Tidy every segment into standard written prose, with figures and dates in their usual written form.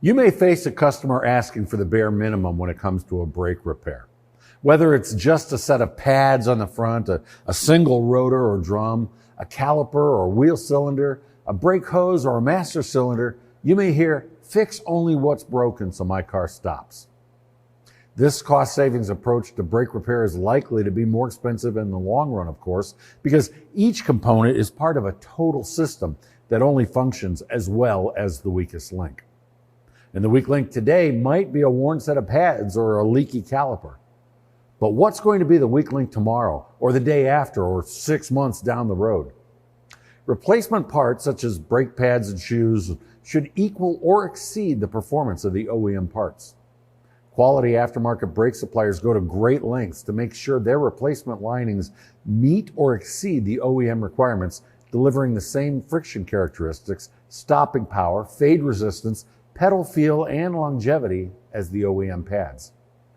You may face a customer asking for the bare minimum when it comes to a brake repair. Whether it's just a set of pads on the front, a single rotor or drum, a caliper or wheel cylinder, a brake hose or a master cylinder, you may hear, "Fix only what's broken so my car stops." This cost savings approach to brake repair is likely to be more expensive in the long run, of course, because each component is part of a total system that only functions as well as the weakest link. And the weak link today might be a worn set of pads or a leaky caliper. But what's going to be the weak link tomorrow, or the day after, or 6 months down the road? Replacement parts such as brake pads and shoes should equal or exceed the performance of the OEM parts. Quality aftermarket brake suppliers go to great lengths to make sure their replacement linings meet or exceed the OEM requirements, delivering the same friction characteristics, stopping power, fade resistance, pedal feel, and longevity as the OEM pads.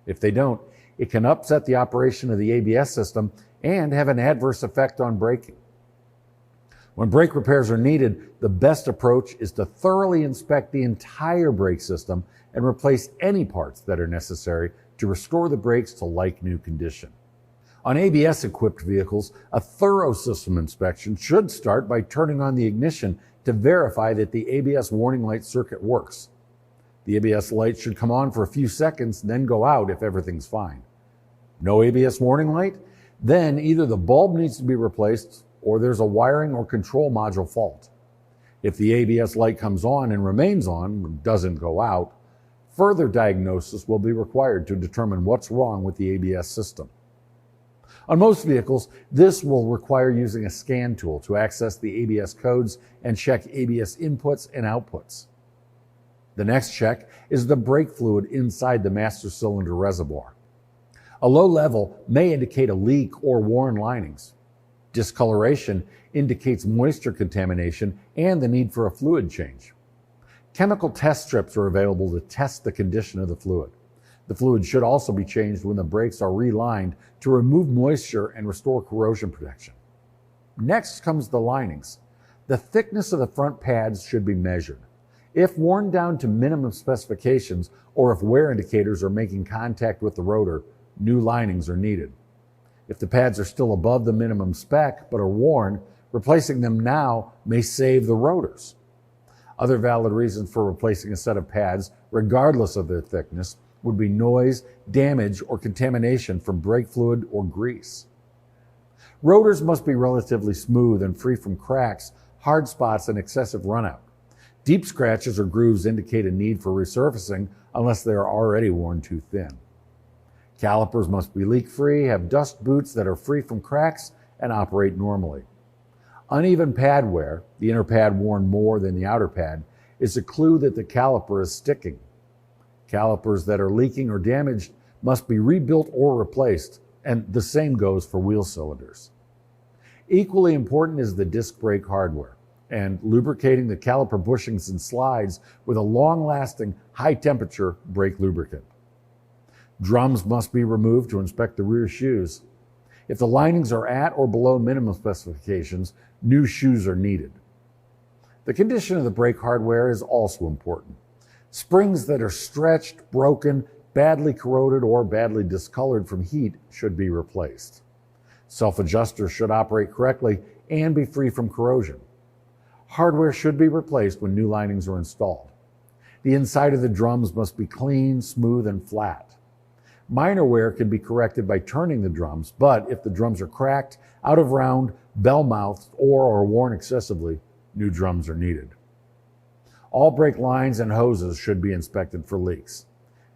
If they don't, it can upset the operation of the ABS system and have an adverse effect on braking. When brake repairs are needed, the best approach is to thoroughly inspect the entire brake system and replace any parts that are necessary to restore the brakes to like-new condition. On ABS-equipped vehicles, a thorough system inspection should start by turning on the ignition to verify that the ABS warning light circuit works. The ABS light should come on for a few seconds, then go out if everything's fine. No ABS warning light? Then either the bulb needs to be replaced or there's a wiring or control module fault. If the ABS light comes on and remains on, doesn't go out, further diagnosis will be required to determine what's wrong with the ABS system. On most vehicles, this will require using a scan tool to access the ABS codes and check ABS inputs and outputs. The next check is the brake fluid inside the master cylinder reservoir. A low level may indicate a leak or worn linings. Discoloration indicates moisture contamination and the need for a fluid change. Chemical test strips are available to test the condition of the fluid. The fluid should also be changed when the brakes are relined to remove moisture and restore corrosion protection. Next comes the linings. The thickness of the front pads should be measured. If worn down to minimum specifications or if wear indicators are making contact with the rotor, new linings are needed. If the pads are still above the minimum spec but are worn, replacing them now may save the rotors. Other valid reasons for replacing a set of pads, regardless of their thickness, would be noise, damage, or contamination from brake fluid or grease. Rotors must be relatively smooth and free from cracks, hard spots, and excessive runout. Deep scratches or grooves indicate a need for resurfacing unless they are already worn too thin. Calipers must be leak-free, have dust boots that are free from cracks, and operate normally. Uneven pad wear, the inner pad worn more than the outer pad, is a clue that the caliper is sticking. Calipers that are leaking or damaged must be rebuilt or replaced, and the same goes for wheel cylinders. Equally important is the disc brake hardware and lubricating the caliper bushings and slides with a long-lasting, high-temperature brake lubricant. Drums must be removed to inspect the rear shoes. If the linings are at or below minimum specifications, new shoes are needed. The condition of the brake hardware is also important. Springs that are stretched, broken, badly corroded, or badly discolored from heat should be replaced. Self-adjusters should operate correctly and be free from corrosion. Hardware should be replaced when new linings are installed. The inside of the drums must be clean, smooth, and flat. Minor wear can be corrected by turning the drums, but if the drums are cracked, out of round, bell-mouthed, or are worn excessively, new drums are needed. All brake lines and hoses should be inspected for leaks.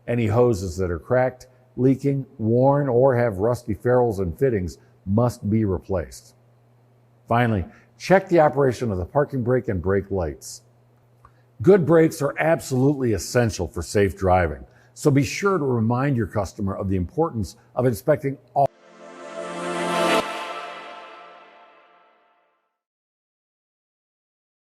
Any hoses that are cracked, leaking, worn, or have rusty ferrules and fittings must be replaced. Finally, check the operation of the parking brake and brake lights. Good brakes are absolutely essential for safe driving, so be sure to remind your customer of the importance of inspecting all